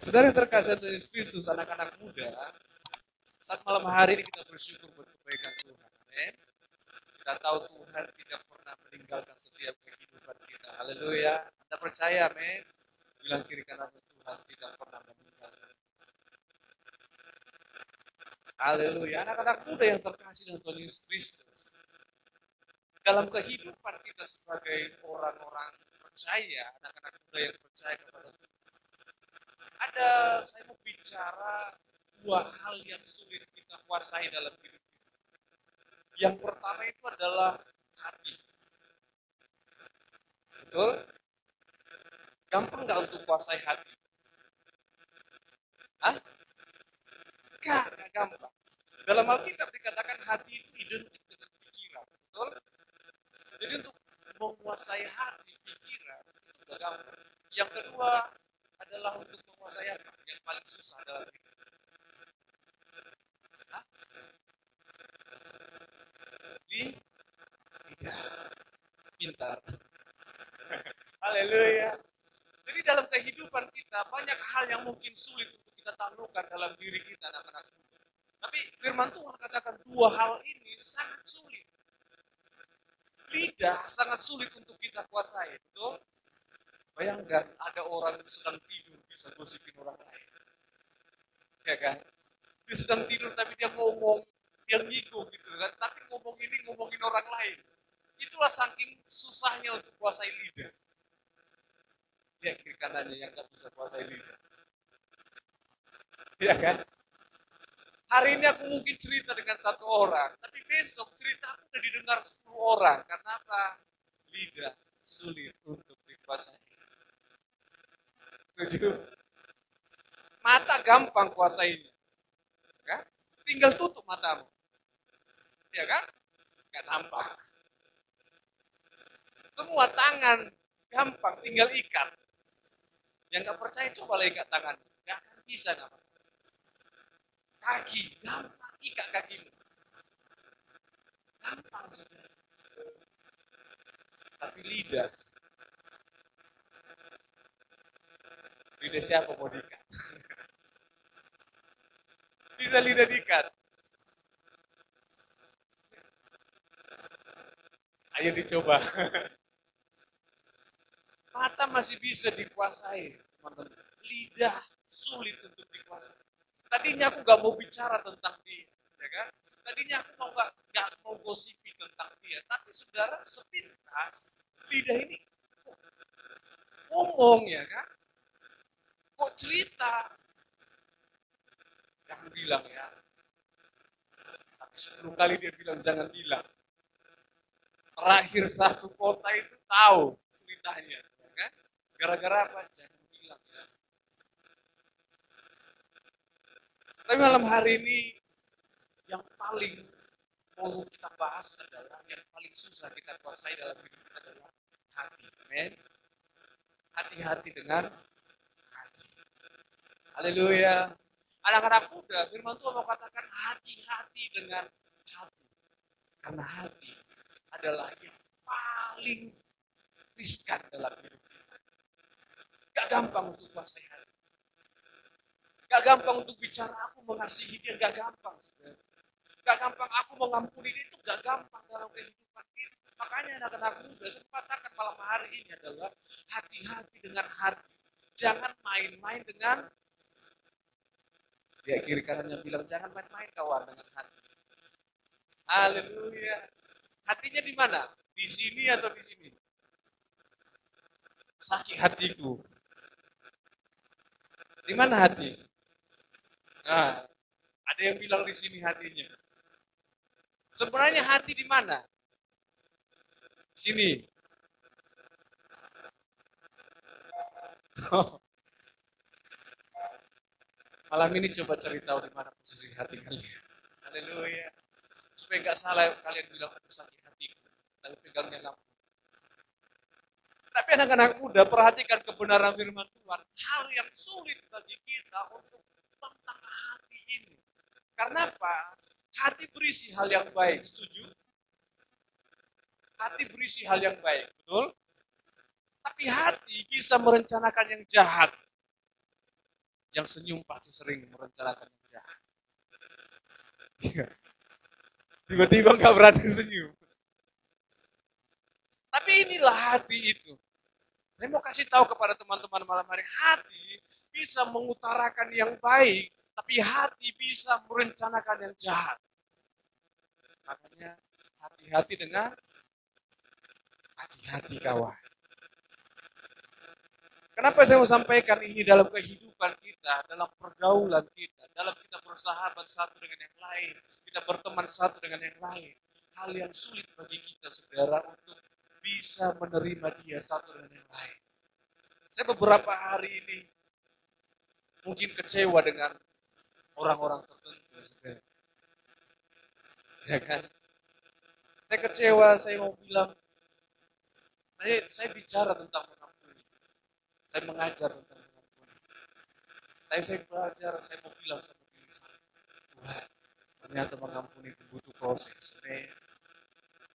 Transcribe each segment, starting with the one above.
Saudara yang terkasih Tuhan Yesus Kristus, anak-anak muda, saat malam hari ini kita bersyukur buat kebaikan Tuhan. Amin. Kita tahu Tuhan tidak pernah meninggalkan setiap kehidupan kita. Haleluya. Anda percaya, amin? Bilang kiri kanan, Tuhan tidak pernah meninggalkan. Haleluya. Anak-anak muda yang terkasih dengan Tuhan Yesus Kristus, dalam kehidupan kita sebagai orang-orang percaya, anak-anak muda yang percaya kepada Tuhan, saya mau bicara dua hal yang sulit kita kuasai dalam hidup kita. Yang pertama itu adalah hati. Betul? Gampang nggak untuk kuasai hati? Hah? Nggak gampang. Dalam Alkitab dikatakan hati itu identik dengan pikiran. Betul? Jadi untuk menguasai hati, pikiran, itu nggak gampang. Yang kedua adalah untuk menguasai apa? Yang paling susah dalam hidup. Hah? Lidah. Pintar. Haleluya. Jadi dalam kehidupan kita banyak hal yang mungkin sulit untuk kita taklukkan dalam diri kita, anak-anak muda. Tapi firman Tuhan katakan dua hal ini sangat sulit. Lidah sangat sulit untuk kita kuasai, betul? Bayangkan ada orang sedang tidur bisa gosipin orang lain. Ya kan? Dia sedang tidur tapi dia ngomong, dia ngigo gitu kan. Tapi ngomong ini ngomongin orang lain. Itulah saking susahnya untuk kuasai lidah. Ya kiri kanannya yang gak bisa kuasai lidah. Ya kan? Hari ini aku mungkin cerita dengan satu orang, tapi besok cerita aku udah didengar 10 orang. Karena apa? Lidah sulit untuk dikuasai. Setuju? Mata gampang kuasainya. Kan? Tinggal tutup matamu. Ya kan? Gak nampak. Semua tangan gampang, tinggal ikat. Yang gak percaya coba ikat tangan. Gak akan bisa nampak. Kaki, gampang ikat kakimu. Gampang saudara. Tapi lidah. Lidah siapa mau diikat? Bisa lidah diikat. Ayo dicoba. Mata masih bisa dikuasai. Lidah sulit untuk dikuasai. Tadinya aku gak mau bicara tentang dia, ya kan? Tadinya aku gak mau gosipi tentang dia, tapi saudara sepintas lidah ini ngomong, ya kan? Kok cerita? Jangan bilang ya. Tapi 10 kali dia bilang jangan bilang. Terakhir satu kota itu tahu ceritanya, ya kan? Gara-gara apa? Jangan bilang ya. Tapi malam hari ini yang paling mau kita bahas adalah yang paling susah kita kuasai dalam hidup kita adalah hati. Amen. Hati-hati dengan hati. Haleluya. Anak-anak muda, firman Tuhan mau katakan hati-hati dengan hati. Karena hati adalah yang paling riskan dalam hidup kita. Gak gampang untuk kuasai hati. Gak gampang untuk bicara aku mengasihi dia, gak gampang. Saudara. Gak gampang aku mengampuni dia, itu gak gampang dalam kehidupan kita. Makanya anak-anak muda, saya katakan malam hari ini adalah hati-hati dengan hati. Jangan main-main dengan ya kiri kanannya bilang jangan main-main kawan dengan hati. Haleluya. Hatinya di mana? Di sini atau di sini? Sakit hatiku. Di mana hati? Nah, ada yang bilang di sini hatinya. Sebenarnya hati di mana? Sini. Oh. Malam ini coba cerita di mana posisi hati kalian. Haleluya. Supaya nggak salah kalian bilang aku sakit hatiku. Lalu pegangnya lampu. Tapi anak-anak muda perhatikan kebenaran firman Tuhan. Hal yang sulit bagi kita untuk tentang hati ini. Karena apa? Hati berisi hal yang baik. Setuju? Hati berisi hal yang baik. Betul? Tapi hati bisa merencanakan yang jahat. Yang senyum pasti sering merencanakan yang jahat. Tiba-tiba nggak berani senyum. Tapi inilah hati itu. Saya mau kasih tahu kepada teman-teman malam hari, hati bisa mengutarakan yang baik, tapi hati bisa merencanakan yang jahat. Makanya hati-hati dengan hati-hati kawan. Kenapa saya mau sampaikan ini dalam kehidupan kita, dalam pergaulan kita, dalam kita bersahabat satu dengan yang lain, kita berteman satu dengan yang lain. Hal yang sulit bagi kita, saudara, untuk bisa menerima dia satu dengan yang lain. Saya beberapa hari ini mungkin kecewa dengan orang-orang tertentu, saudara. Ya kan? Saya kecewa, saya mau bilang, saya bicara tentang mengampuni. Saya mengajar tentang mengampuni. Tapi saya belajar, saya mau bilang sama diri saya, Tuhan, ternyata mengampuni itu butuh proses.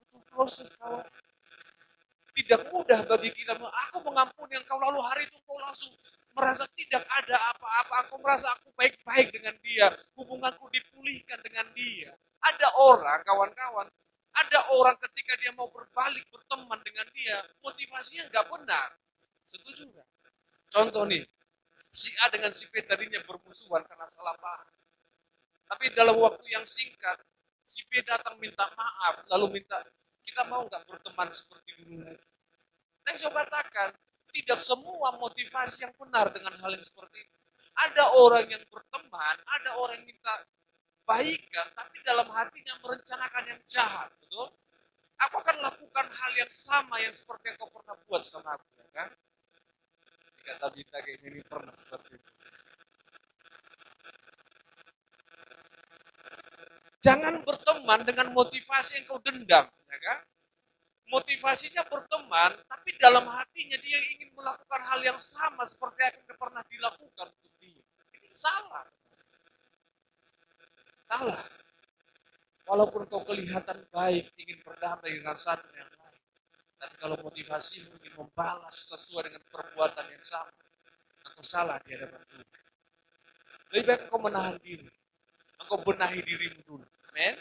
Butuh proses, kawan. Tidak mudah bagi kita. Aku mengampuni engkau, lalu hari itu engkau langsung merasa tidak ada apa-apa. Aku merasa aku baik-baik dengan dia. Hubunganku dipulihkan dengan dia. Ada orang, kawan-kawan, ada orang ketika dia mau berbalik berteman dengan dia, motivasinya nggak benar. Setuju nggak? Contoh nih, si A dengan si B tadinya bermusuhan karena salah paham. Tapi dalam waktu yang singkat, si B datang minta maaf, lalu minta, kita mau nggak berteman seperti dulu lagi? Saya coba katakan, tidak semua motivasi yang benar dengan hal yang seperti itu. Ada orang yang berteman, ada orang yang minta baikan, tapi dalam hatinya merencanakan yang jahat, betul? Aku akan lakukan hal yang sama yang seperti yang kau pernah buat sama aku, ya kan? Kata Bita kayak ini pernah seperti itu. Jangan berteman dengan motivasi yang kau dendam, ya kan? Motivasinya berteman, tapi dalam hatinya dia ingin melakukan hal yang sama seperti yang pernah dilakukan untuk dia. Ini salah. Salah. Walaupun kau kelihatan baik, ingin berdamai dengan satu yang lain. Tapi kalau motivasimu ingin membalas sesuai dengan perbuatan yang sama, engkau salah di hadapan Tuhan. Lebih baik engkau menahan diri. Engkau benahi dirimu dulu. Amen.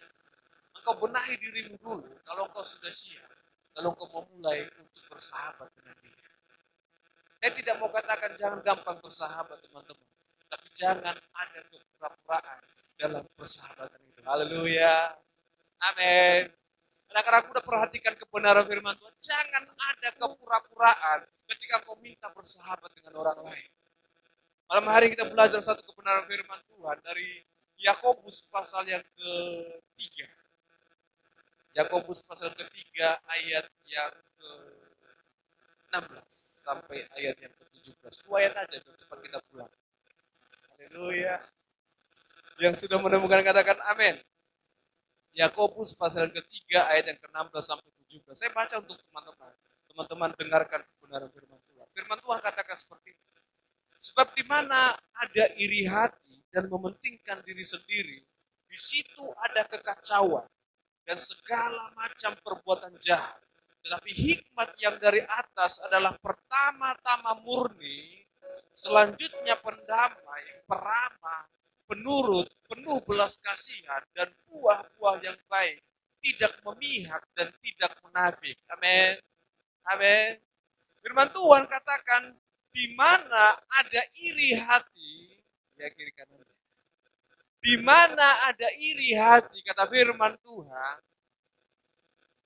Engkau benahi dirimu dulu kalau engkau sudah siap. Kalau engkau memulai untuk bersahabat dengan dia. Saya tidak mau katakan jangan gampang bersahabat, teman-teman. Tapi jangan ada kepura-puraan dalam persahabatan itu. Haleluya. Amin. Karena aku udah perhatikan kebenaran firman Tuhan. Jangan ada kepura-puraan ketika engkau minta bersahabat dengan orang lain. Malam hari kita belajar satu kebenaran firman Tuhan dari Yakobus pasal yang ketiga. Yakobus pasal ketiga ayat yang ke-16 sampai ayat yang ke-17. 2 ayat aja, cepat kita pulang. Haleluya. Yang sudah menemukan katakan amin. Yakobus pasal ketiga ayat yang ke-16 sampai 17. Saya baca untuk teman-teman. Teman-teman dengarkan kebenaran firman Tuhan. Firman Tuhan katakan seperti ini. Sebab di mana ada iri hati dan mementingkan diri sendiri, di situ ada kekacauan dan segala macam perbuatan jahat. Tetapi hikmat yang dari atas adalah pertama-tama murni, selanjutnya pendamai, peramah, penurut, penuh belas kasihan, dan buah-buah yang baik, tidak memihak dan tidak munafik. Amin. Amin. Firman Tuhan katakan, di mana ada iri hati, ya kiri kanan. Di mana ada iri hati, kata firman Tuhan,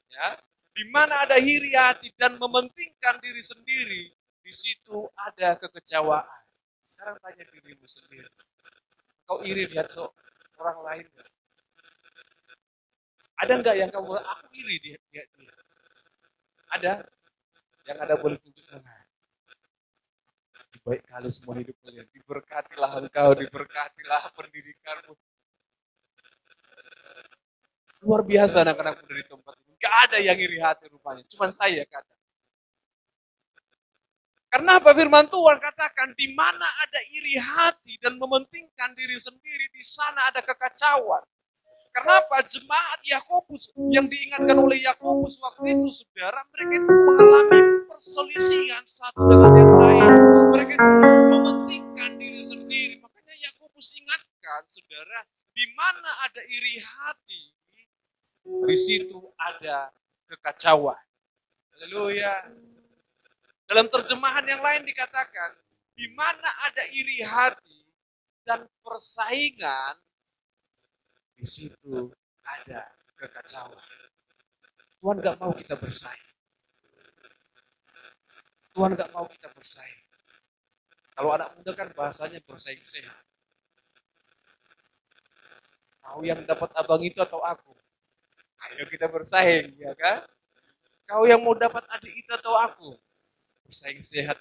ya, di mana ada iri hati dan mementingkan diri sendiri, di situ ada kekecewaan. Sekarang tanya dirimu sendiri, kau iri lihat orang lain gak? Ada nggak yang kamu aku iri dia? Ada? Yang ada boleh tunjuk tangan. Baik kali semua hidup kalian. Diberkatilah engkau, diberkatilah pendidikanmu. Luar biasa anak-anak muda di tempat ini. Gak ada yang iri hati rupanya. Cuma saya kata. Karena apa firman Tuhan katakan, di mana ada iri hati dan mementingkan diri sendiri, di sana ada kekacauan. Kenapa jemaat Yakobus yang diingatkan oleh Yakobus waktu itu, saudara, mereka itu mengalami perselisihan satu dengan yang lain. Mereka itu mementingkan diri sendiri. sendiri. Makanya Yakobus ingatkan, saudara, di mana ada iri hati, di situ ada kekacauan. Haleluya. Dalam terjemahan yang lain dikatakan, di mana ada iri hati dan persaingan, di situ ada kekacauan. Tuhan gak mau kita bersaing. Tuhan gak mau kita bersaing. Kalau anak muda kan bahasanya bersaing sehat. Kau yang dapat abang itu atau aku? Ayo kita bersaing, ya kan? Kau yang mau dapat adik itu atau aku? Bersaing sehat.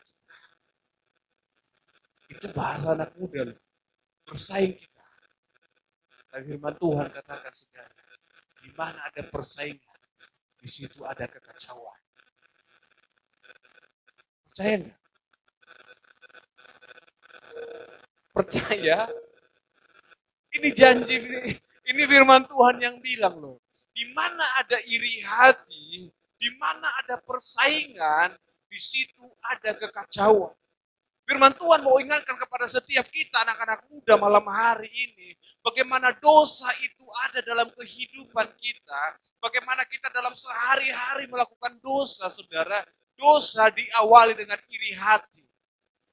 Itu bahasa anak muda loh. Bersaing kita. Dan firman Tuhan katakan saudara, di mana ada persaingan, di situ ada kekacauan. Percaya nggak? Percaya? Ini janji, ini firman Tuhan yang bilang loh. Di mana ada iri hati, di mana ada persaingan, di situ ada kekacauan. Firman Tuhan mau ingatkan kepada setiap kita anak-anak muda malam hari ini, bagaimana dosa itu ada dalam kehidupan kita, bagaimana kita dalam sehari-hari melakukan dosa, saudara. Dosa diawali dengan iri hati.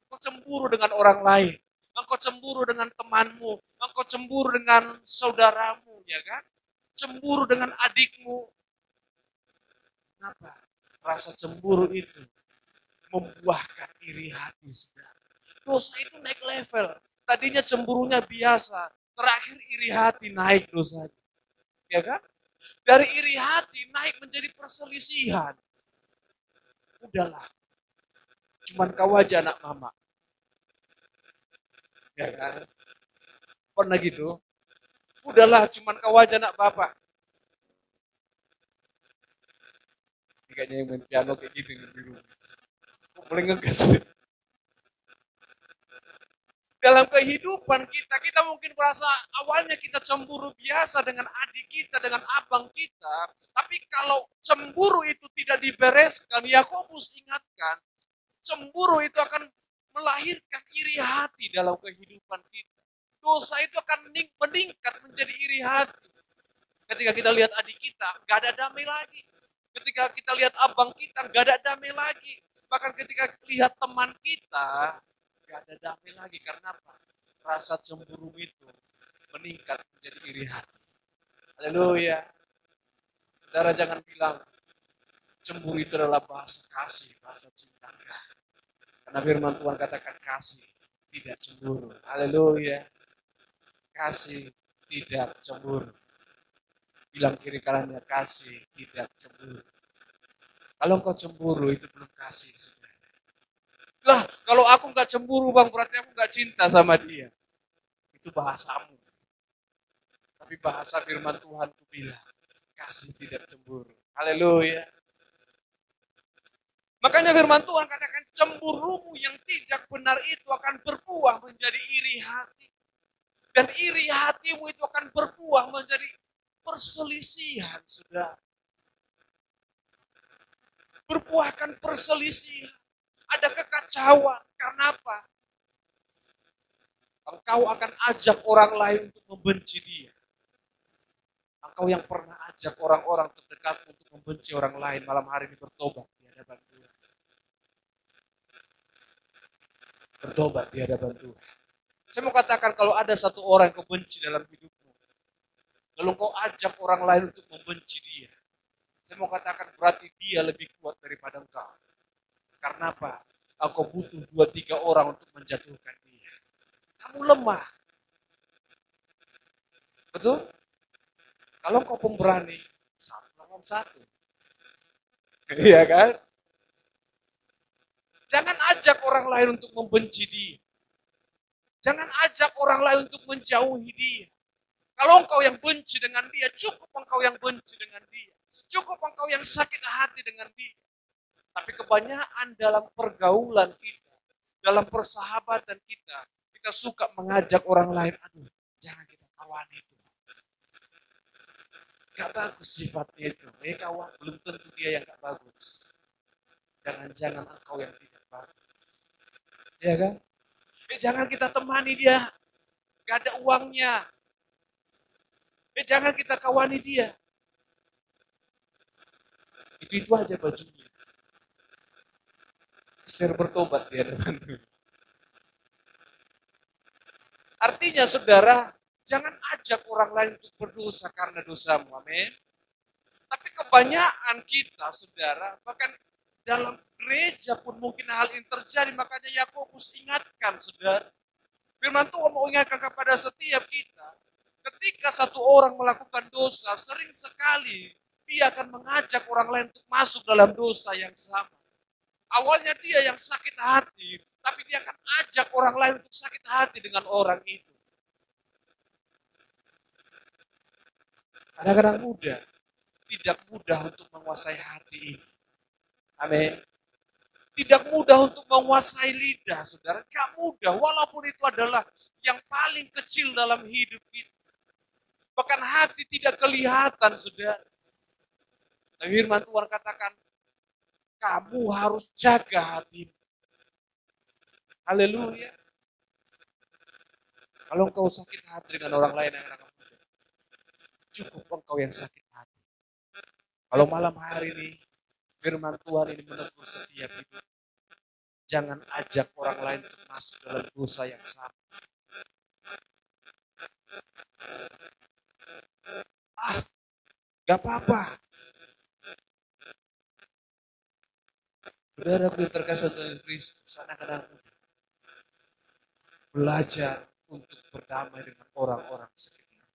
Engkau cemburu dengan orang lain, engkau cemburu dengan temanmu, engkau cemburu dengan saudaramu, ya kan? Cemburu dengan adikmu. Kenapa? Rasa cemburu itu membuahkan iri hati, saudara. Dosa itu naik level. Tadinya cemburunya biasa, terakhir iri hati naik dosanya. Ya kan? Dari iri hati naik menjadi perselisihan. Udahlah. Cuman kau aja anak mama. Ya kan? Pernah gitu? Udahlah, cuman kau aja anak bapak. Kayaknya yang main piano kayak gitu di rumah. Boleh ngegas. Dalam kehidupan kita, kita mungkin merasa awalnya kita cemburu biasa dengan adik kita, dengan abang kita. Tapi kalau cemburu itu tidak dibereskan, Yakobus ingatkan, cemburu itu akan melahirkan iri hati dalam kehidupan kita. Dosa itu akan meningkat menjadi iri hati. Ketika kita lihat adik kita, gak ada damai lagi. Ketika kita lihat abang kita, gak ada damai lagi. Bahkan ketika lihat teman kita, gak ada damai lagi. Karena apa? Rasa cemburu itu meningkat menjadi iri hati. Haleluya. Saudara jangan bilang, cemburu itu adalah bahasa kasih, bahasa cinta. Karena firman Tuhan katakan kasih tidak cemburu. Haleluya. Kasih tidak cemburu. Bilang kiri kanannya, kasih tidak cemburu. Kalau engkau cemburu itu belum kasih, saudara. Lah, kalau aku nggak cemburu bang, berarti aku nggak cinta sama dia. Itu bahasamu. Tapi bahasa firman Tuhan ku bilang, kasih tidak cemburu. Haleluya. Makanya firman Tuhan katakan, cemburumu yang tidak benar itu akan berbuah menjadi iri hati. Dan iri hatimu itu akan berbuah menjadi perselisihan, saudara. Berbuahkan perselisihan. Ada kekacauan. Karena apa? Engkau akan ajak orang lain untuk membenci dia. Engkau yang pernah ajak orang-orang terdekat untuk membenci orang lain, malam hari ini bertobat di hadapan Tuhan. Bertobat di hadapan Tuhan. Saya mau katakan kalau ada satu orang yang kau benci dalam hidupmu, lalu kau ajak orang lain untuk membenci dia, saya mau katakan berarti dia lebih kuat daripada engkau. Karena apa? Engkau butuh 2-3 orang untuk menjatuhkan dia. Kamu lemah. Betul? Kalau engkau pemberani, 1 lawan 1. Iya kan? Jangan ajak orang lain untuk membenci dia. Jangan ajak orang lain untuk menjauhi dia. Kalau engkau yang benci dengan dia, cukup engkau yang benci dengan dia. Cukup engkau yang sakit hati dengan dia. Tapi kebanyakan dalam pergaulan kita, dalam persahabatan kita, kita suka mengajak orang lain, aduh, jangan kita kawan itu. Gak bagus sifatnya itu. Kawan, belum tentu dia yang gak bagus. Jangan-jangan engkau yang tidak bagus. Ya kan? Jangan kita temani dia, gak ada uangnya. Jangan kita kawani dia. Itu aja bajunya. Biar bertobat dia teman-teman. Artinya saudara, jangan ajak orang lain untuk berdosa karena dosamu. Amin. Tapi kebanyakan kita saudara, bahkan dalam gereja pun mungkin hal ini terjadi. Makanya Yakobus ingatkan saudara. Firman Tuhan mau ingatkan kepada setiap kita. Ketika satu orang melakukan dosa, sering sekali dia akan mengajak orang lain untuk masuk dalam dosa yang sama. Awalnya dia yang sakit hati, tapi dia akan ajak orang lain untuk sakit hati dengan orang itu. Kadang-kadang tidak mudah untuk menguasai hati ini. Amin. Tidak mudah untuk menguasai lidah, saudara. Gak mudah, walaupun itu adalah yang paling kecil dalam hidup kita. Bahkan hati tidak kelihatan, saudara. Tapi firman Tuhan katakan, kamu harus jaga hatimu. Haleluya. Kalau engkau sakit hati dengan orang lain yang anak muda, cukup engkau yang sakit hati. Kalau malam hari ini, firman Tuhan ini menegur setiap hidup. Jangan ajak orang lain masuk dalam dosa yang sama. Gak apa-apa. Saudaraku yang terkasih dengan Kristus, anak-anak muda, belajar untuk berdamai dengan orang-orang sekitar.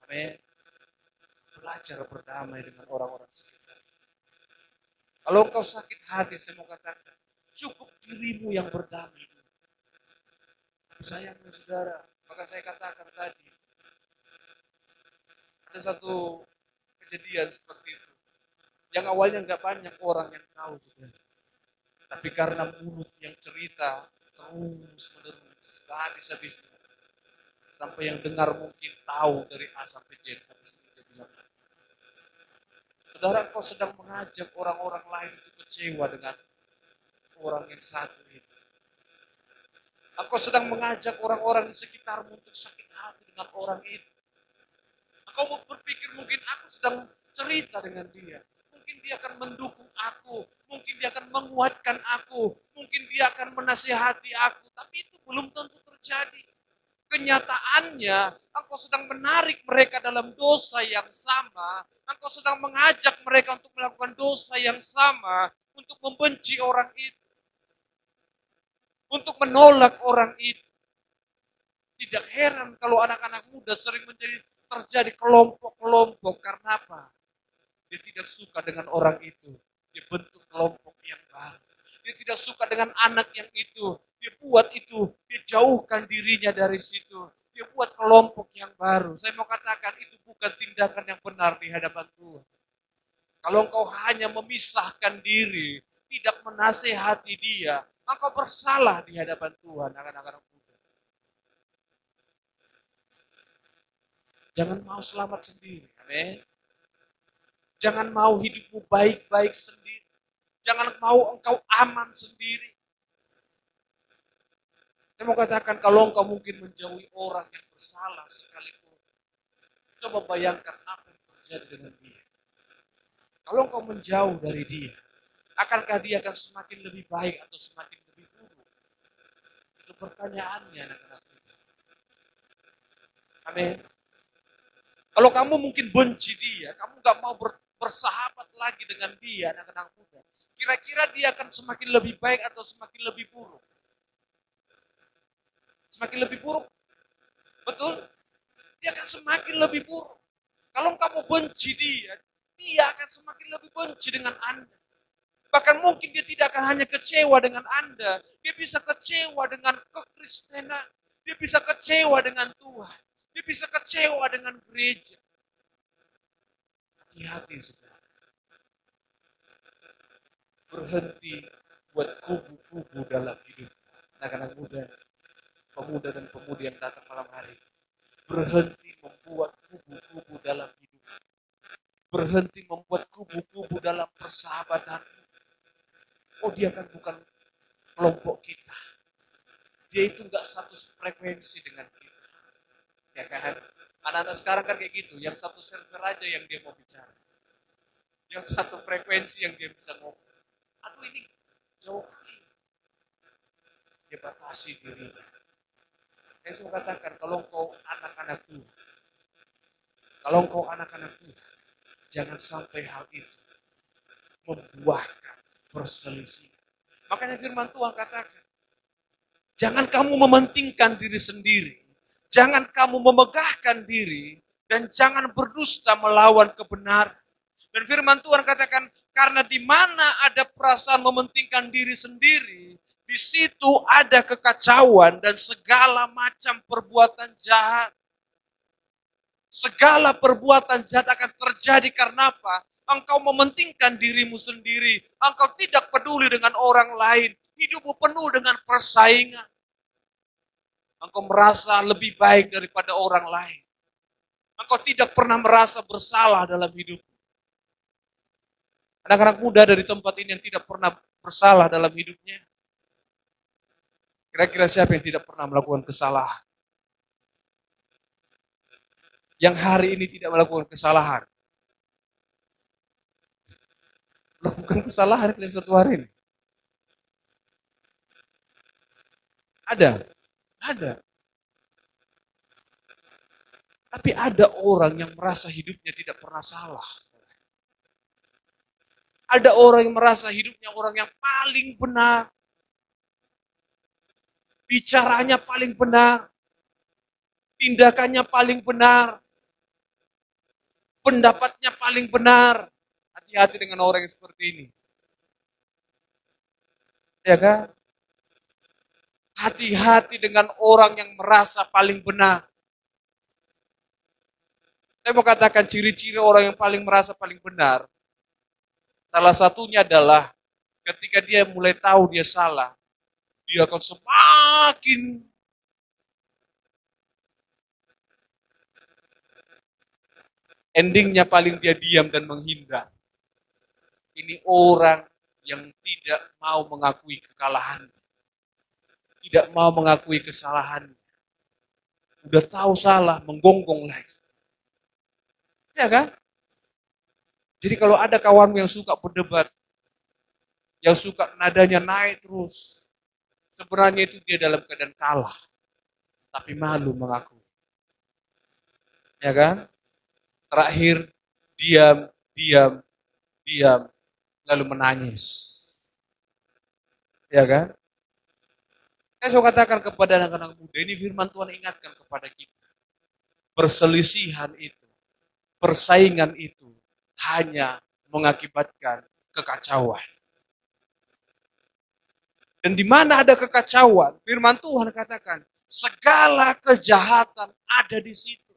Amin. Belajar berdamai dengan orang-orang sekitar. Kalau engkau sakit hati, saya mau katakan, cukup dirimu yang berdamai. Sayangnya saudara, maka saya katakan tadi, ada satu kejadian seperti itu. Yang awalnya nggak banyak orang yang tahu, saudara. Tapi karena mulut yang cerita terus menerus, nggak habis-habisnya. Sampai yang dengar mungkin tahu dari A sampai Z. Saudara, engkau sedang mengajak orang-orang lain untuk kecewa dengan orang yang satu itu. Engkau sedang mengajak orang-orang di sekitarmu untuk sakit hati dengan orang itu. Engkau berpikir mungkin aku sedang cerita dengan dia. Mungkin dia akan mendukung aku. Mungkin dia akan menguatkan aku. Mungkin dia akan menasihati aku. Tapi itu belum tentu terjadi. Kenyataannya, engkau sedang menarik mereka dalam dosa yang sama. Engkau sedang mengajak mereka untuk melakukan dosa yang sama. Untuk membenci orang itu. Untuk menolak orang itu. Tidak heran kalau anak-anak muda sering terjadi kelompok-kelompok. Karena apa? Dia tidak suka dengan orang itu. Dia bentuk kelompok yang baru. Dia tidak suka dengan anak yang itu. Dia buat itu. Dia jauhkan dirinya dari situ. Dia buat kelompok yang baru. Saya mau katakan itu bukan tindakan yang benar di hadapan Tuhan. Kalau engkau hanya memisahkan diri, tidak menasehati dia, engkau bersalah di hadapan Tuhan, anak-anak muda. Jangan mau selamat sendiri. Amin. Jangan mau hidupmu baik-baik sendiri. Jangan mau engkau aman sendiri. Saya mau katakan kalau engkau mungkin menjauhi orang yang bersalah sekalipun. Coba bayangkan apa yang terjadi dengan dia. Kalau engkau menjauh dari dia, akankah dia akan semakin lebih baik atau semakin lebih buruk? Itu pertanyaannya anak-anak muda. Amin. Kalau kamu mungkin benci dia, kamu gak mau bersahabat lagi dengan dia, anak-anak muda. Kira-kira dia akan semakin lebih baik atau semakin lebih buruk? Semakin lebih buruk. Betul? Dia akan semakin lebih buruk. Kalau kamu benci dia, dia akan semakin lebih benci dengan Anda. Bahkan mungkin dia tidak akan hanya kecewa dengan Anda. Dia bisa kecewa dengan kekristenan. Dia bisa kecewa dengan Tuhan. Dia bisa kecewa dengan gereja. Hati-hati, saudara. Berhenti buat kubu-kubu dalam hidup. Anak-anak muda, pemuda dan pemudi yang datang malam hari. Berhenti membuat kubu-kubu dalam hidup. Berhenti membuat kubu-kubu dalam persahabatan. Oh, dia kan bukan kelompok kita. dia itu nggak satu frekuensi dengan kita. Ya kan? Anak-anak sekarang kan kayak gitu, yang satu server aja yang dia mau bicara. Yang satu frekuensi yang dia bisa ngomong. Aduh ini jauh kali. Dia batasi dirinya. Saya suka katakan, kalau engkau anak-anak Tuhan, kalau engkau anak-anak Tuhan, jangan sampai hal itu membuahkan perselisihan. Makanya firman Tuhan katakan, jangan kamu mementingkan diri sendiri, jangan kamu memegahkan diri, dan jangan berdusta melawan kebenaran. Dan firman Tuhan katakan, karena di mana ada perasaan mementingkan diri sendiri, di situ ada kekacauan dan segala macam perbuatan jahat. Segala perbuatan jahat akan terjadi karena apa? Engkau mementingkan dirimu sendiri. Engkau tidak peduli dengan orang lain. Hidupmu penuh dengan persaingan. Engkau merasa lebih baik daripada orang lain. Engkau tidak pernah merasa bersalah dalam hidup. Anak-anak muda dari tempat ini yang tidak pernah bersalah dalam hidupnya. Kira-kira siapa yang tidak pernah melakukan kesalahan? Yang hari ini tidak melakukan kesalahan. Melakukan kesalahan dalam satu hari ini. Ada. Tapi ada orang yang merasa hidupnya tidak pernah salah. Ada orang yang merasa hidupnya orang yang paling benar. Bicaranya paling benar. Tindakannya paling benar. Pendapatnya paling benar. Hati-hati dengan orang yang seperti ini. Ya kan? Hati-hati dengan orang yang merasa paling benar. Saya mau katakan ciri-ciri orang yang paling merasa paling benar. Salah satunya adalah ketika dia mulai tahu dia salah, dia akan semakin endingnya paling dia diam dan menghindar. Ini orang yang tidak mau mengakui kekalahan. Tidak mau mengakui kesalahan. Udah tahu salah, menggonggong lagi. Ya kan? Jadi kalau ada kawanmu yang suka berdebat, yang suka nadanya naik terus, sebenarnya itu dia dalam keadaan kalah. Tapi malu mengakui. Ya kan? Terakhir, diam, lalu menangis. Ya kan? Saya katakan kepada anak-anak muda, ini firman Tuhan ingatkan kepada kita. Perselisihan itu, persaingan itu, hanya mengakibatkan kekacauan. Dan di mana ada kekacauan, firman Tuhan katakan, segala kejahatan ada di situ.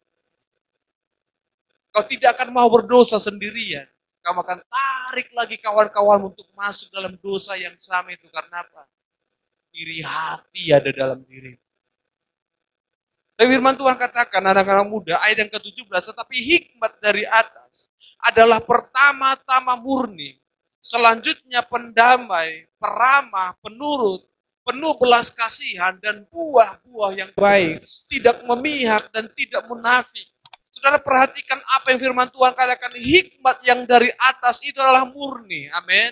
Kau tidak akan mau berdosa sendirian. Kau akan tarik lagi kawan-kawan untuk masuk dalam dosa yang sama itu. Karena apa? Iri hati ada dalam diri. Dan firman Tuhan katakan, anak-anak muda, ayat yang ke-17, tetapi hikmat dari atas adalah pertama-tama murni, selanjutnya pendamai, peramah, penurut, penuh belas kasihan, dan buah-buah yang baik, tidak memihak dan tidak munafik. Saudara perhatikan apa yang firman Tuhan katakan, hikmat yang dari atas itu adalah murni, amin.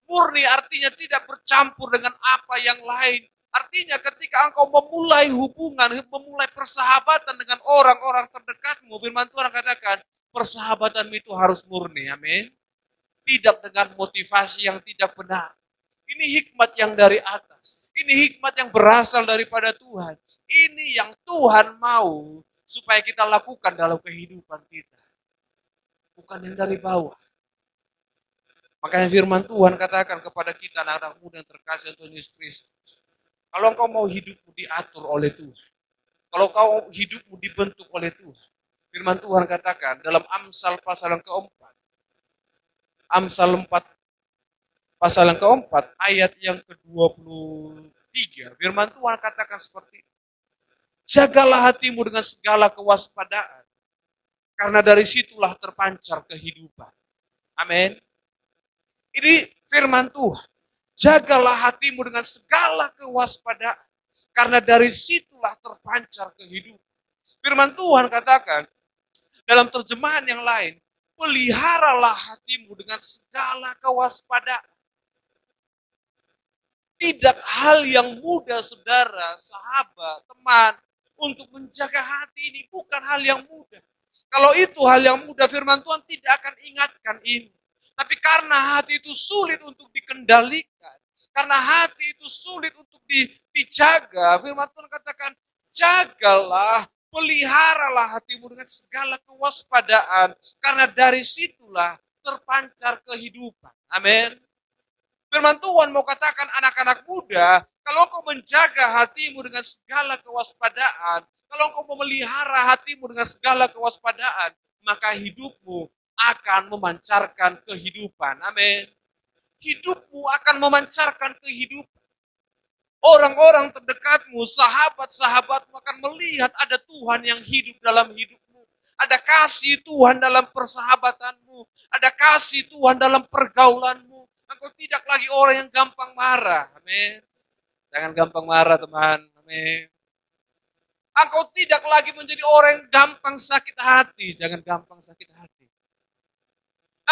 Murni artinya tidak bercampur dengan apa yang lain. Artinya ketika engkau memulai hubungan, memulai persahabatan dengan orang-orang terdekatmu, firman Tuhan katakan, persahabatan itu harus murni, amin. Tidak dengan motivasi yang tidak benar. Ini hikmat yang dari atas. Ini hikmat yang berasal daripada Tuhan. Ini yang Tuhan mau supaya kita lakukan dalam kehidupan kita. Bukan yang dari bawah. Makanya firman Tuhan katakan kepada kita anak-anak muda yang terkasih Tuhan Yesus Kristus. Kalau engkau mau hidupmu diatur oleh Tuhan. Kalau kau hidupmu dibentuk oleh Tuhan. Firman Tuhan katakan dalam Amsal pasal yang keempat. Amsal 4 pasal yang keempat ayat yang ke-23. Firman Tuhan katakan seperti ini. Jagalah hatimu dengan segala kewaspadaan. Karena dari situlah terpancar kehidupan. Amin. Ini firman Tuhan. Jagalah hatimu dengan segala kewaspadaan. Karena dari situlah terpancar kehidupan. Firman Tuhan katakan dalam terjemahan yang lain, peliharalah hatimu dengan segala kewaspadaan. Tidak hal yang mudah, saudara, sahabat, teman, untuk menjaga hati ini bukan hal yang mudah. Kalau itu hal yang mudah, firman Tuhan tidak akan ingatkan ini. Tapi karena hati itu sulit untuk dikendalikan, karena hati itu sulit untuk dijaga, firman Tuhan katakan, jagalah, peliharalah hatimu dengan segala kewaspadaan, karena dari situlah terpancar kehidupan. Amin. Firman Tuhan mau katakan anak-anak muda, kalau engkau menjaga hatimu dengan segala kewaspadaan, kalau engkau memelihara hatimu dengan segala kewaspadaan, maka hidupmu akan memancarkan kehidupan. Amin. Hidupmu akan memancarkan kehidupan. Orang-orang terdekatmu, sahabat-sahabatmu akan melihat ada Tuhan yang hidup dalam hidupmu. Ada kasih Tuhan dalam persahabatanmu. Ada kasih Tuhan dalam pergaulanmu. Engkau tidak lagi orang yang gampang marah. Amin. Jangan gampang marah, teman. Amin. Engkau tidak lagi menjadi orang yang gampang sakit hati. Jangan gampang sakit hati.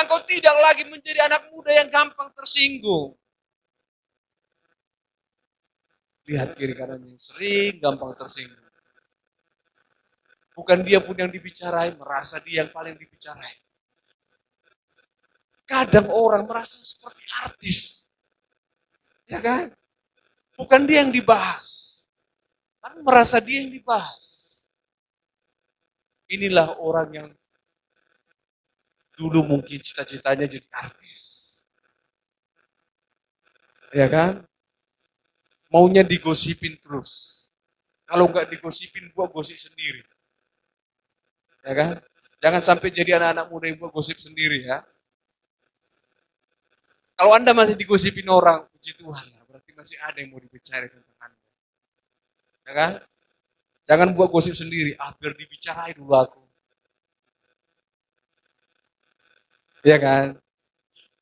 Engkau tidak lagi menjadi anak muda yang gampang tersinggung. Lihat kiri kanan yang sering gampang tersinggung. Bukan dia pun yang dibicarain, merasa dia yang paling dibicarain. Kadang orang merasa seperti artis. Ya kan? Bukan dia yang dibahas. Tapi merasa dia yang dibahas. Inilah orang yang dulu mungkin cita-citanya jadi artis. Ya kan? Maunya digosipin terus. Kalau nggak digosipin, gua gosip sendiri. Ya kan? Jangan sampai jadi anak-anak muda yang gua gosip sendiri ya. Kalau Anda masih digosipin orang, puji Tuhan lah, berarti masih ada yang mau dibicarain tentang Anda. Ya kan? Jangan buat gosip sendiri, biar dibicarain dulu aku. Ya kan?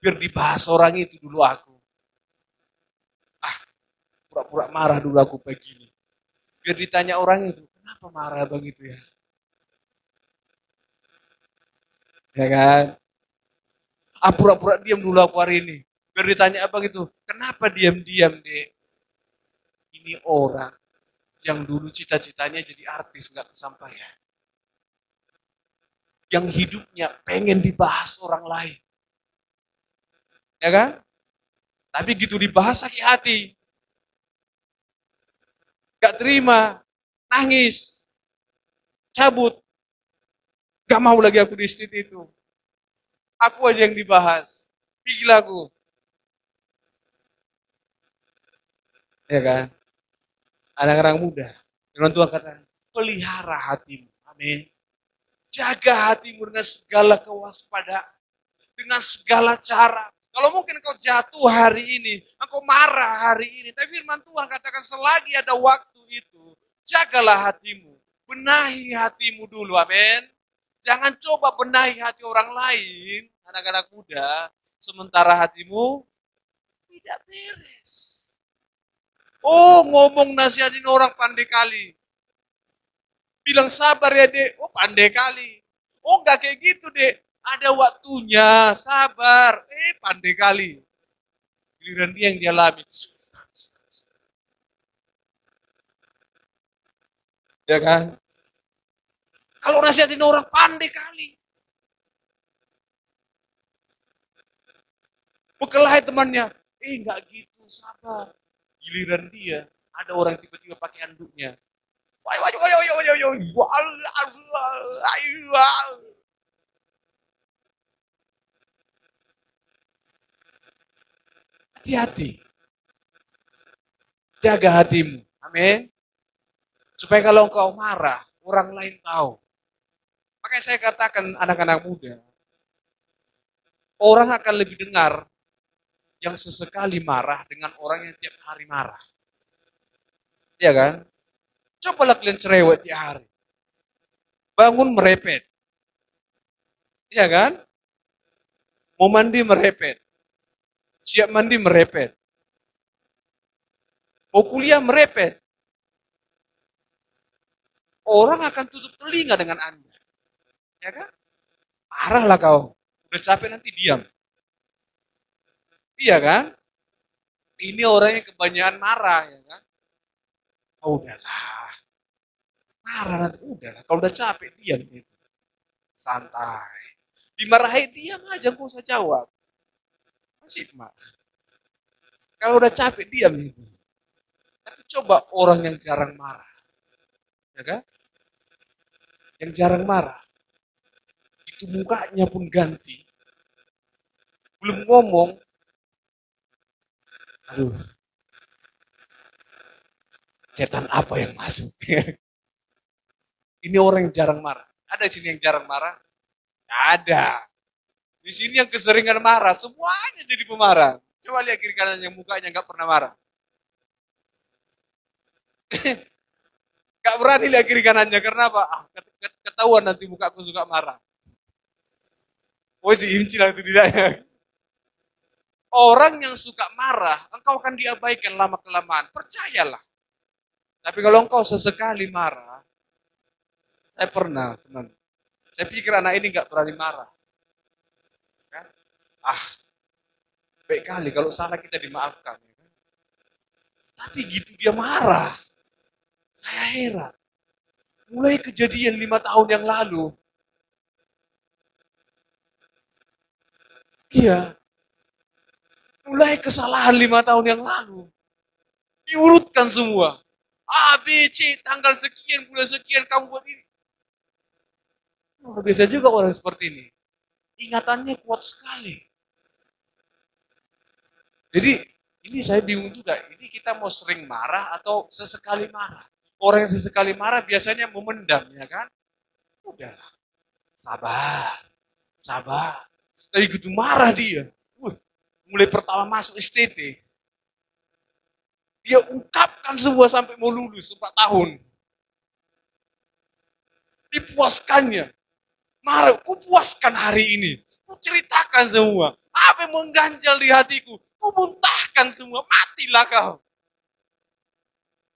Biar dibahas orang itu dulu aku. Pura-pura marah dulu aku begini. Biar ditanya orang itu, kenapa marah bang itu ya? Ya kan? Pura-pura diam dulu aku hari ini. Biar ditanya apa gitu, kenapa diam-diam dek? Ini orang yang dulu cita-citanya jadi artis gak kesampaian. Yang hidupnya pengen dibahas orang lain. Ya kan? Tapi gitu dibahas sakit hati. Gak terima, nangis, cabut. Gak mau lagi aku di state itu. Aku aja yang dibahas. Gila aku. Ya kan? Anak-anak muda. Firman Tuhan kata, pelihara hatimu. Amin. Jaga hatimu dengan segala kewaspadaan. Dengan segala cara. Kalau mungkin kau jatuh hari ini, engkau marah hari ini. Tapi firman Tuhan katakan selagi ada waktu itu, jagalah hatimu. Benahi hatimu dulu. Amin. Jangan coba benahi hati orang lain, anak-anak muda, sementara hatimu tidak beres. Oh, ngomong nasihatin orang pandai kali. Bilang sabar ya dek, oh pandai kali. Oh enggak kayak gitu dek, ada waktunya, sabar. Pandai kali. Giliran dia yang dialami. Ya kan? Kalau nasihatin orang pandai kali. Bekelahi temannya, enggak gitu, sabar. Giliran dia, ada orang tiba-tiba pakai anduknya. Hati-hati. Jaga hatimu. Amin. Supaya kalau engkau marah, orang lain tahu. Makanya saya katakan anak-anak muda, orang akan lebih dengar yang sesekali marah dengan orang yang tiap hari marah. Iya kan? Cobalah kalian cerewet tiap hari. Bangun merepet. Iya kan? Mau mandi merepet. Siap mandi merepet. Mau kuliah merepet. orang akan tutup telinga dengan Anda. Ya kan? Marahlah kau. Udah capek nanti diam. Iya kan? Ini orang yang kebanyakan marah, ya kan? Oh, udahlah. Marah nanti, udahlah. Kalau udah capek, diam gitu. Santai. Dimarahin, diam aja, gak usah jawab. Masih, Mak. Kalau udah capek, diam gitu. Tapi coba orang yang jarang marah. Ya kan? Yang jarang marah. Itu mukanya pun ganti. Belum ngomong. Aduh. Setan apa yang masuk? Ini orang yang jarang marah. Ada di sini yang jarang marah? Ada. Di sini yang keseringan marah, semuanya jadi pemarah. Coba lihat kiri kanan yang mukanya nggak pernah marah. Gak berani lihat kiri kanannya, karena apa? Ketahuan nanti mukaku suka marah. Oh si Imci lah itu tidaknya. Orang yang suka marah, engkau akan diabaikan lama-kelamaan. Percayalah. Tapi kalau engkau sesekali marah, saya pernah, teman. Saya pikir anak ini nggak berani marah. Kan? Baik kali kalau salah kita dimaafkan. Ya kan? Tapi gitu dia marah. Saya heran. Mulai kejadian 5 tahun yang lalu. Iya. Mulai kesalahan 5 tahun yang lalu. Diurutkan semua. A, B, C, tanggal sekian, bulan sekian, kamu buat ini. Luar biasa juga orang seperti ini. Ingatannya kuat sekali. Jadi, ini saya bingung juga. Ini kita mau sering marah atau sesekali marah? Orang yang sesekali marah biasanya memendam, ya kan? Udahlah. Sabar. Sabar. Tadi gitu marah dia. Mulai pertama masuk STT. Dia ungkapkan semua sampai mau lulus 4 tahun. Dipuaskannya. Marah, ku puaskan hari ini. Ku ceritakan semua. Apa yang mengganjal di hatiku. Ku muntahkan semua. Matilah kau.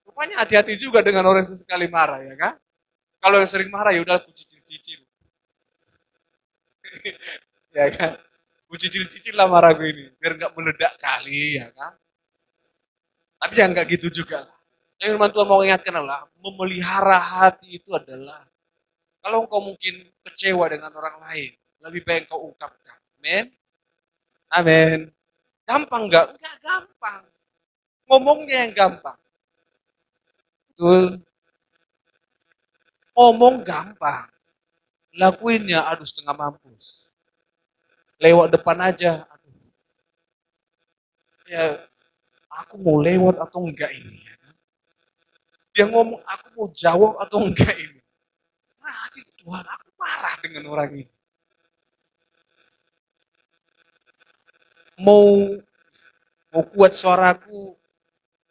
Rupanya hati-hati juga dengan orang yang sesekali marah, ya kan? Kalau yang sering marah, ya udah ku cicil-cicil. Ya kan? Ku cicil-cicil lah marah gue ini. Biar gak meledak kali, ya kan? Tapi jangan gak gitu juga lah. Yang firman Tuhan mau ingatkan adalah, memelihara hati itu adalah, kalau engkau mungkin kecewa dengan orang lain, lebih baik engkau ungkapkan. Amin. Amin. Gampang nggak? Enggak gampang. Ngomongnya yang gampang. Betul. Ngomong gampang. Lakuinnya aduh setengah mampus. Lewat depan aja. Aduh. Ya, aku mau lewat atau enggak ini. Dia ngomong aku mau jawab atau enggak ini. Nah, Tuhan aku marah dengan orang ini. Mau kuat suaraku,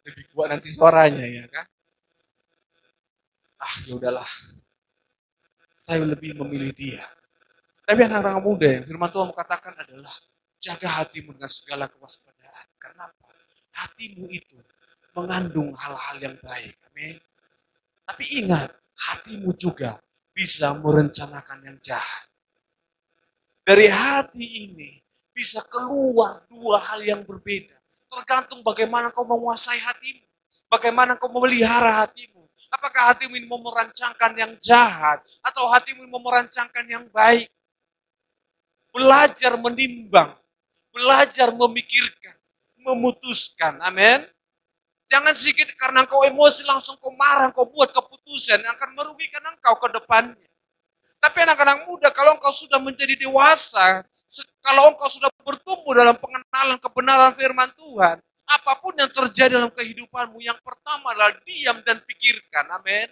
lebih kuat nanti suaranya, ya kan? Ya udahlah. Saya lebih memilih dia. Tapi anak-anak muda yang firman Tuhan katakan adalah jaga hatimu dengan segala kewaspadaan. Karena apa? Hatimu itu mengandung hal-hal yang baik. Amin. Tapi ingat, hatimu juga bisa merencanakan yang jahat. Dari hati ini bisa keluar 2 hal yang berbeda. Tergantung bagaimana kau menguasai hatimu. Bagaimana kau memelihara hatimu. Apakah hatimu ini mau merancangkan yang jahat atau hatimu ini mau merancangkan yang baik? Belajar menimbang, belajar memikirkan, memutuskan. Amin. Jangan sedikit karena kau emosi langsung kau marah, kau buat keputusan yang akan merugikan engkau ke depannya. Tapi anak-anak muda, kalau engkau sudah menjadi dewasa, kalau engkau sudah bertumbuh dalam pengenalan kebenaran firman Tuhan, apapun yang terjadi dalam kehidupanmu, yang pertama adalah diam dan pikirkan. Amin.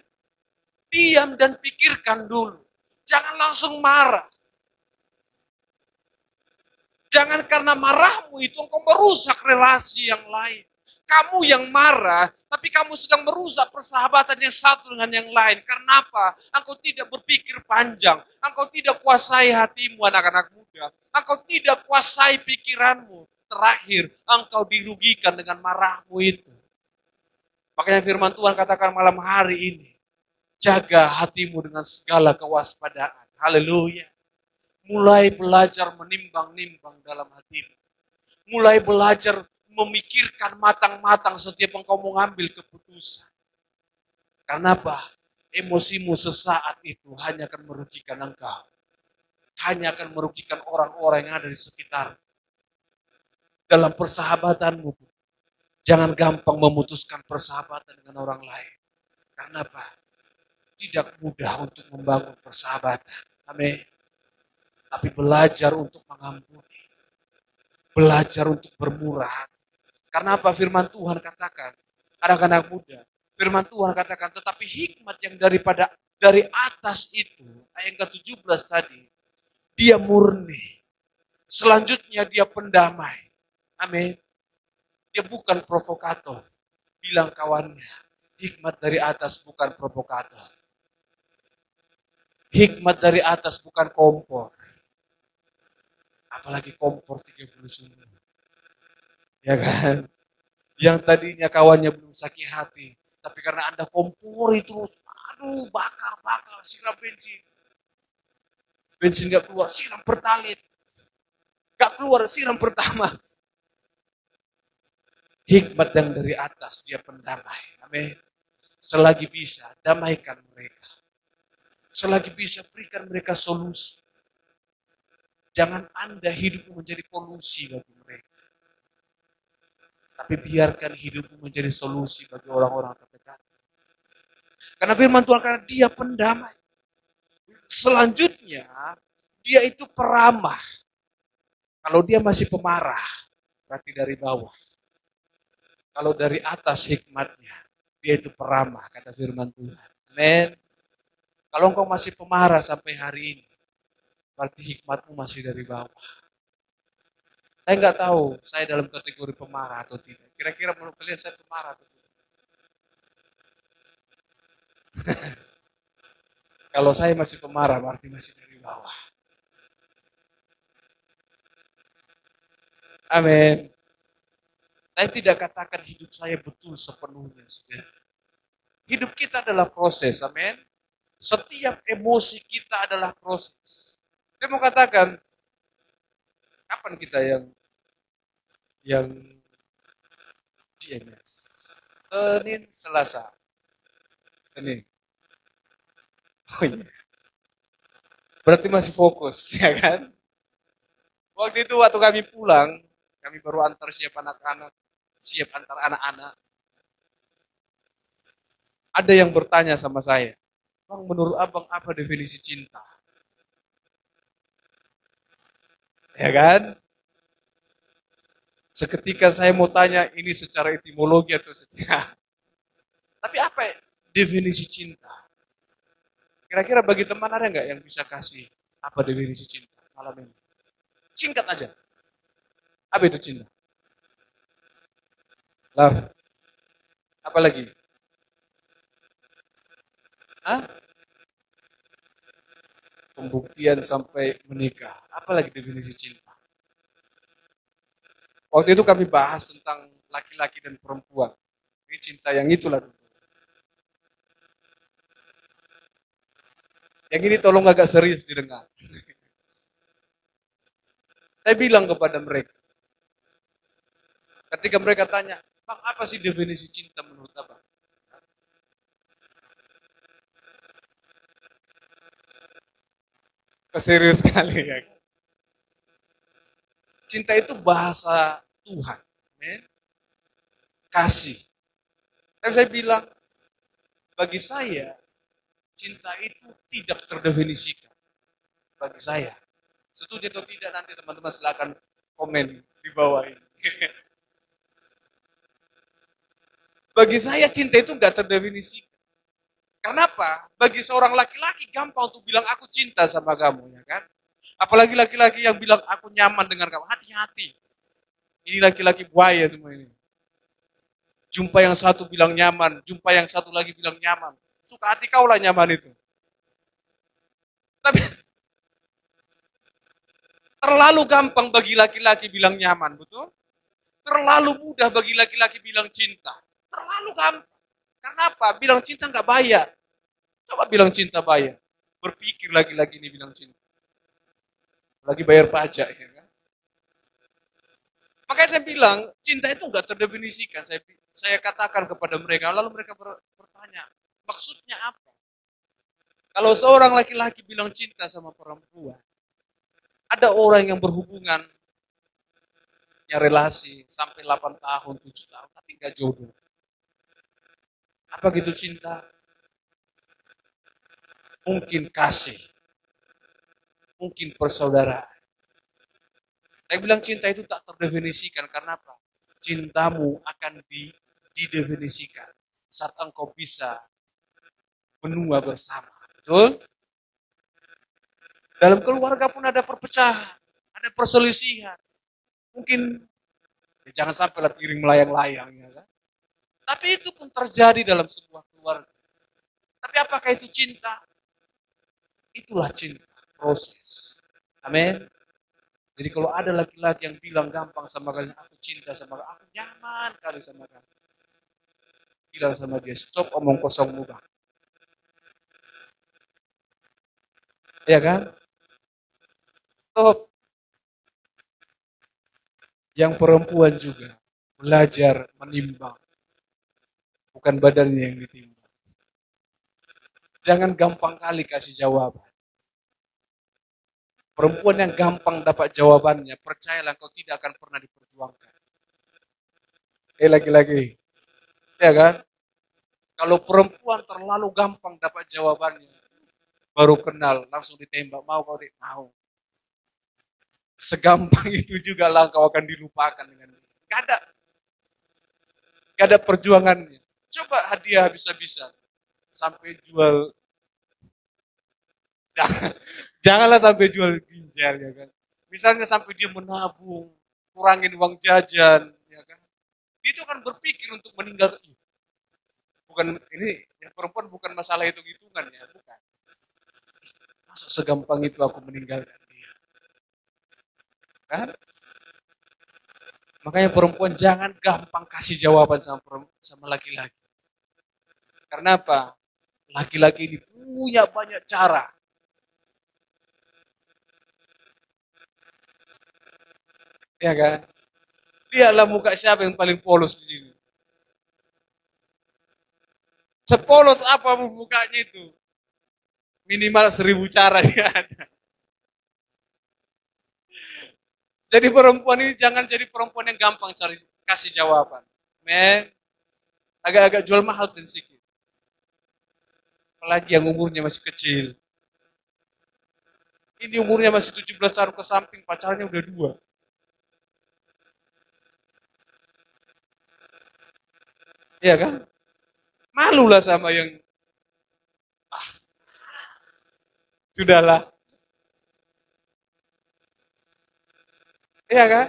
Diam dan pikirkan dulu. Jangan langsung marah. Jangan karena marahmu itu engkau merusak relasi yang lain. Kamu yang marah, tapi kamu sedang merusak persahabatan yang satu dengan yang lain. Karena apa? Engkau tidak berpikir panjang. Engkau tidak kuasai hatimu, anak-anak muda. Engkau tidak kuasai pikiranmu. Terakhir, engkau dirugikan dengan marahmu itu. Makanya firman Tuhan katakan malam hari ini, Jaga hatimu dengan segala kewaspadaan. Haleluya. Mulai belajar menimbang-nimbang dalam hatimu. Mulai belajar memikirkan matang-matang setiap engkau mengambil keputusan. Karena apa? Emosimu sesaat itu hanya akan merugikan engkau. Hanya akan merugikan orang-orang yang ada di sekitar. Dalam persahabatanmu, jangan gampang memutuskan persahabatan dengan orang lain. Karena apa? Tidak mudah untuk membangun persahabatan. Amin. Tapi belajar untuk mengampuni. Belajar untuk bermurah hati. Karena apa firman Tuhan katakan? Anak-anak muda. Firman Tuhan katakan, tetapi hikmat yang dari atas itu, ayat ke-17 tadi, dia murni. Selanjutnya dia pendamai. Amin. Dia bukan provokator. Bilang kawannya, hikmat dari atas bukan provokator. Hikmat dari atas bukan kompor. Apalagi kompor 30 sumber. Ya kan? Yang tadinya kawannya belum sakit hati. Tapi karena Anda kompori terus. Aduh, bakar, siram bensin. Bensin gak keluar, siram pertalit. Gak keluar, siram pertama. Hikmat yang dari atas, dia pendamai. Amin. Selagi bisa, damaikan mereka. Selagi bisa, berikan mereka solusi. Jangan Anda hidup menjadi polusi bagi mereka. Tapi biarkan hidupmu menjadi solusi bagi orang-orang terdekat. Karena firman Tuhan, karena dia pendamai. Selanjutnya, dia itu peramah. Kalau dia masih pemarah, berarti dari bawah. Kalau dari atas hikmatnya, dia itu peramah, kata firman Tuhan. Amin. Kalau engkau masih pemarah sampai hari ini, berarti hikmatmu masih dari bawah. Saya nggak tahu, saya dalam kategori pemarah atau tidak. Kira-kira menurut kalian saya pemarah atau tidak? Kalau saya masih pemarah, berarti masih dari bawah. Amin. Saya tidak katakan hidup saya betul sepenuhnya. Hidup kita adalah proses, amin. Setiap emosi kita adalah proses. Saya mau katakan, kapan kita yang GMS? Senin, Selasa. Senin. Oh iya. Berarti masih fokus, ya kan? Waktu kami pulang, kami baru antar siap anak-anak, siap antar anak-anak. Ada yang bertanya sama saya, Bang, menurut abang apa definisi cinta? Ya kan? Seketika saya mau tanya ini secara etimologi atau secara... Tapi apa definisi cinta? Kira-kira bagi teman ada nggak yang bisa kasih apa definisi cinta malam ini? Singkat aja. Apa itu cinta? Love. Apa lagi? Hah? Pembuktian sampai menikah. Apa lagi definisi cinta? Waktu itu kami bahas tentang laki-laki dan perempuan. Ini cinta yang itulah. Yang ini tolong agak serius didengar. Saya bilang kepada mereka, ketika mereka tanya, Bang, apa sih definisi cinta menurut abang? Serius sekali ya. Cinta itu bahasa Tuhan. Kasih. Dan saya bilang, bagi saya, cinta itu tidak terdefinisikan. Bagi saya. Setuju atau tidak nanti teman-teman silakan komen di bawah ini. Bagi saya cinta itu nggak terdefinisikan. Kenapa? Bagi seorang laki-laki gampang untuk bilang aku cinta sama kamu, ya kan? Apalagi laki-laki yang bilang aku nyaman dengan kamu. Hati-hati. Ini laki-laki buaya semua ini. Jumpa yang satu bilang nyaman, jumpa yang satu lagi bilang nyaman. Suka hati kau lah nyaman itu. Tapi terlalu gampang bagi laki-laki bilang nyaman, betul? Terlalu mudah bagi laki-laki bilang cinta. Terlalu gampang. Kenapa? Bilang cinta nggak bayar. Coba bilang cinta bayar. Berpikir lagi-lagi ini bilang cinta. Lagi bayar pajak ya kan. Makanya saya bilang, cinta itu enggak terdefinisikan. Saya katakan kepada mereka, lalu mereka bertanya, maksudnya apa? Kalau seorang laki-laki bilang cinta sama perempuan, ada orang yang berhubungan, ya relasi sampai 8 tahun, 7 tahun, tapi enggak jodoh. Apa gitu cinta? Mungkin kasih, mungkin persaudaraan. Saya bilang cinta itu tak terdefinisikan, karena apa? Cintamu akan didefinisikan saat engkau bisa menua bersama. Betul? Dalam keluarga pun ada perpecahan, ada perselisihan. Mungkin ya jangan sampailah piring melayang-layang ya kan. Tapi itu pun terjadi dalam sebuah keluarga. Tapi apakah itu cinta? Itulah cinta, proses. Amin. Jadi kalau ada laki-laki yang bilang gampang sama kalian, aku cinta sama kalian, aku nyaman kali sama kalian. Bilang sama dia, stop omong kosongmu bang. Ya kan? Stop. Yang perempuan juga belajar menimbang. Bukan badannya yang ditimbang. Jangan gampang kali kasih jawaban. Perempuan yang gampang dapat jawabannya, percayalah kau tidak akan pernah diperjuangkan. Lagi-lagi. Ya kan? Kalau perempuan terlalu gampang dapat jawabannya, baru kenal, langsung ditembak, mau kau tidak mau. Segampang itu juga lah kau akan dilupakan dengan dia. Gak ada perjuangannya. Coba hadiah bisa-bisa. Sampai jual, janganlah sampai jual ginjal ya kan. Misalnya sampai dia menabung, kurangin uang jajan, ya kan. Dia itu akan berpikir untuk meninggal. Bukan ini, ya perempuan bukan masalah hitung-hitungan ya, bukan. Masa segampang itu aku meninggalkan dia. Kan? Makanya perempuan jangan gampang kasih jawaban sama laki-laki. Karena apa? Laki-laki ini punya banyak cara. Ya kan? Lihatlah muka siapa yang paling polos di sini. Sepolos apa mukanya itu? Minimal 1000 cara dia ada. Jadi perempuan ini jangan jadi perempuan yang gampang cari kasih jawaban. Men, agak-agak jual mahal prinsipnya. Apalagi yang umurnya masih kecil. Ini umurnya masih 17 tahun ke samping, pacarnya udah 2. Iya kan? Malulah sama yang sudahlah. Iya kan?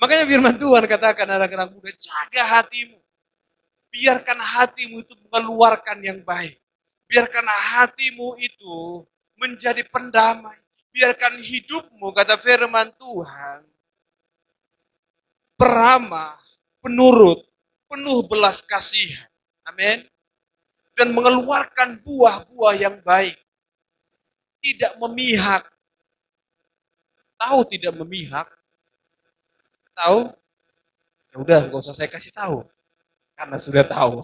Makanya firman Tuhan katakan anak-anak muda, jaga hatimu. Biarkan hatimu itu mengeluarkan yang baik. Biarkan hatimu itu menjadi pendamai. Biarkan hidupmu, kata firman Tuhan, peramah, penurut, penuh belas kasihan. Amin. Dan mengeluarkan buah-buah yang baik. Tidak memihak. Tahu tidak memihak? Tahu? Ya udah, nggak usah saya kasih tahu. Karena sudah tahu.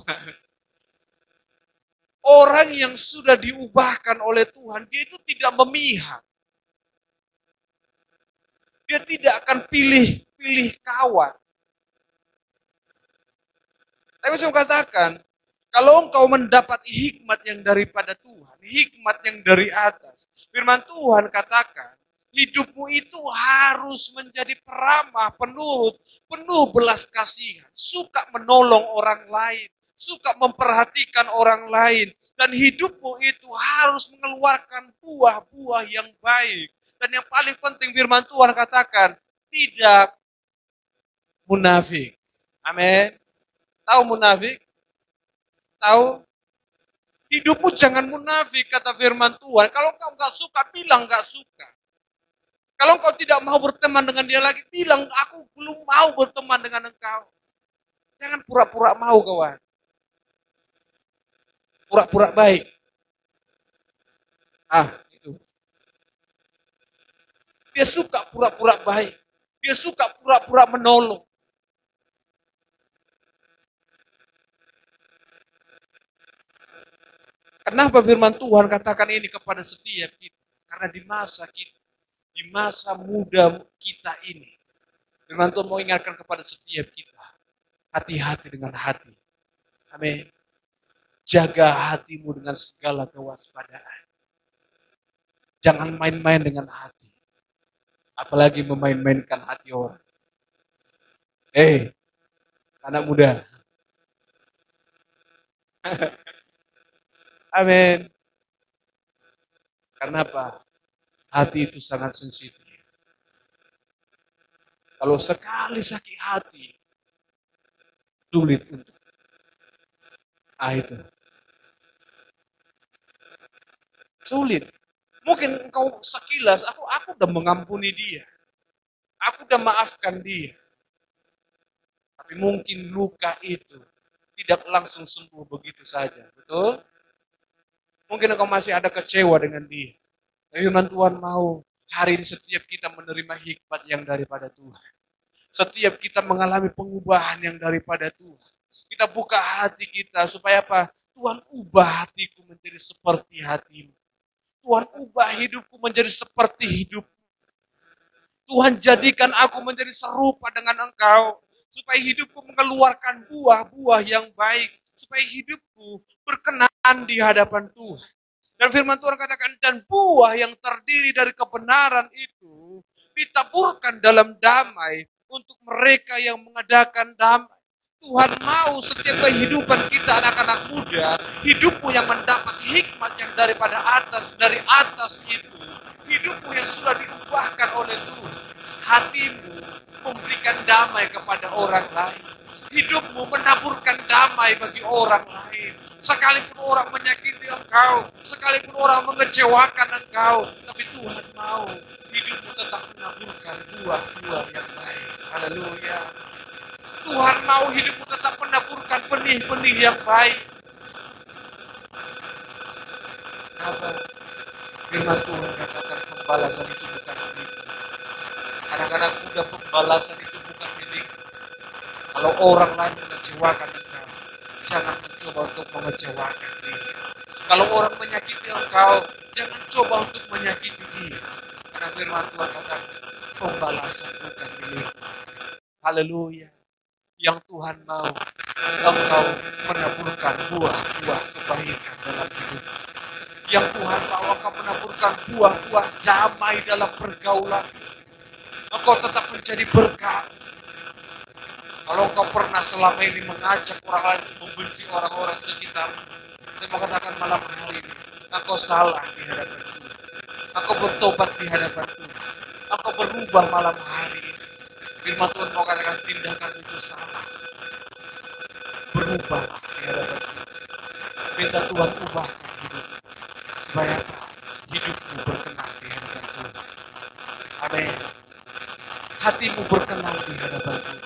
Orang yang sudah diubahkan oleh Tuhan, dia itu tidak memihak. Dia tidak akan pilih kawan. Tapi saya katakan, kalau engkau mendapat hikmat yang daripada Tuhan, hikmat yang dari atas, firman Tuhan katakan, hidupmu itu harus menjadi peramah, penuh belas kasihan, suka menolong orang lain, suka memperhatikan orang lain, dan hidupmu itu harus mengeluarkan buah-buah yang baik. Dan yang paling penting firman Tuhan katakan, tidak munafik. Amin. Tahu munafik? Tahu? Hidupmu jangan munafik, kata firman Tuhan. Kalau kau nggak suka, bilang nggak suka. Kalau engkau tidak mau berteman dengan dia lagi, bilang aku belum mau berteman dengan engkau. Jangan pura-pura mau, kawan. Pura-pura baik. Itu. Dia suka pura-pura baik. Dia suka pura-pura menolong. Kenapa firman Tuhan katakan ini kepada setiap kita? Karena di masa kita, di masa muda kita ini, firman Tuhan mau ingatkan kepada setiap kita, hati-hati dengan hati. Amin. Jaga hatimu dengan segala kewaspadaan. Jangan main-main dengan hati. Apalagi memain-mainkan hati orang. Anak muda. Amin. Karena apa? Hati itu sangat sensitif. Kalau sekali sakit hati, sulit untuk itu. Sulit. Mungkin engkau sekilas, aku udah mengampuni dia. Aku udah maafkan dia. Tapi mungkin luka itu tidak langsung sembuh begitu saja. Betul? Mungkin engkau masih ada kecewa dengan dia. Tapi firman Tuhan mau hari ini setiap kita menerima hikmat yang daripada Tuhan. Setiap kita mengalami pengubahan yang daripada Tuhan. Kita buka hati kita supaya apa? Tuhan ubah hatiku menjadi seperti hatimu. Tuhan ubah hidupku menjadi seperti hidup. Tuhan jadikan aku menjadi serupa dengan Engkau. Supaya hidupku mengeluarkan buah-buah yang baik. Supaya hidupku berkenan di hadapan Tuhan. Dan firman Tuhan katakan, dan buah yang terdiri dari kebenaran itu ditaburkan dalam damai untuk mereka yang mengadakan damai. Tuhan mau setiap kehidupan kita anak-anak muda, hidupmu yang mendapat hikmat yang daripada atas, dari atas itu. Hidupmu yang sudah diubahkan oleh Tuhan. Hatimu memberikan damai kepada orang lain. Hidupmu menaburkan damai bagi orang lain. Sekalipun orang menyakiti engkau, sekalipun orang mengecewakan engkau, tapi Tuhan mau hidupmu tetap menaburkan buah-buah yang baik. Haleluya. Tuhan mau hidupmu tetap menaburkan benih-benih yang baik. Apa? Firman Tuhan katakan pembalasan itu bukan milik. Anak-anak muda, pembalasan itu bukan milik. Kalau orang lain mengecewakan engkau, jangan mencoba untuk mengecewakan dia. Kalau orang menyakiti engkau, jangan coba untuk menyakiti dia. Karena firman Tuhan katakan pembalasan bukan milik. Haleluya. Yang Tuhan mau engkau menaburkan buah-buah kebaikan dalam hidup. Yang Tuhan mau engkau menaburkan buah-buah damai dalam pergaulan. Engkau tetap menjadi berkat. Kalau engkau pernah selama ini mengajak orang lain membenci orang-orang sekitar, saya mau katakan malam hari ini, engkau salah di hadapan Tuhan. Engkau bertobat di hadapan Tuhan. Engkau berubah malam hari ini. Firman Tuhan mau katakan tindakan itu salah. Berubahlah di hadapan Tuhan. Minta Tuhan ubahkan hidupmu. Supaya apa? Hidupmu berkenan di hadapan Tuhan. Amin. Hatimu berkenan di hadapan Tuhan.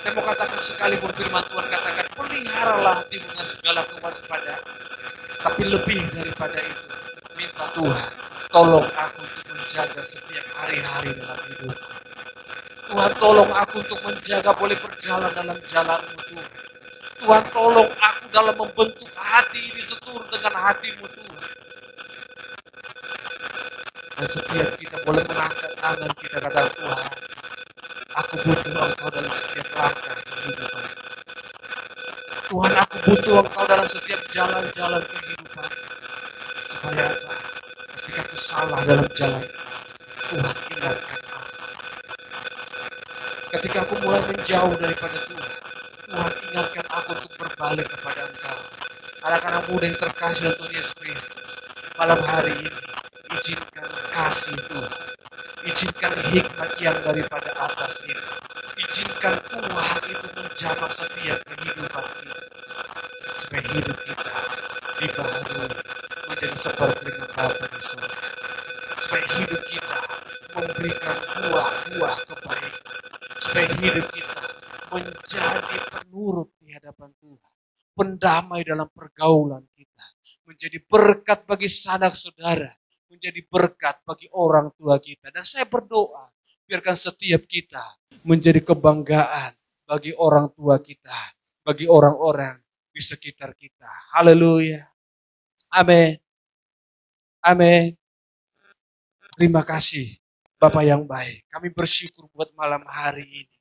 Saya mau katakan sekalipun firman Tuhan katakan peliharalah hatimu dengan segala kewaspadaan. Tapi lebih daripada itu, minta Tuhan tolong aku untuk menjaga setiap hari-hari dalam hidupku. Tuhan tolong aku untuk menjaga boleh berjalan dalam jalan-Mu Tuhan. Tuhan tolong aku dalam membentuk hati ini seturut dengan hati-Mu Tuhan. Dan setiap kita boleh mengangkat tangan kita kata Tuhan, aku butuh Engkau dalam setiap langkah kehidupan. Tuhan, aku butuh Engkau dalam setiap jalan-jalan kehidupan. Supaya apa? Ketika aku salah dalam jalan, Tuhan ingatkan aku. Ketika aku mulai menjauh daripada Tuhan, Tuhan ingatkan aku untuk berbalik kepada Engkau. Anak-anak muda yang terkasih dalam Tuhan Yesus Kristus, malam hari ini, izinkan kasih Tuhan. Izinkan hikmat yang daripada atas itu. Izinkan Tuhan itu menjamah setiap kehidupan kita. Supaya hidup kita dibaharui menjadi seperti dengan Bapa di surga. Supaya hidup kita memberikan buah-buah kebaikan. Supaya hidup kita menjadi penurut di hadapan Tuhan. pendamai dalam pergaulan kita, menjadi berkat bagi sanak saudara, menjadi berkat bagi orang tua kita. Dan saya berdoa, biarkan setiap kita menjadi kebanggaan bagi orang tua kita, bagi orang-orang di sekitar kita. Haleluya. Amin. Amin. Terima kasih Bapak yang baik. Kami bersyukur buat malam hari ini.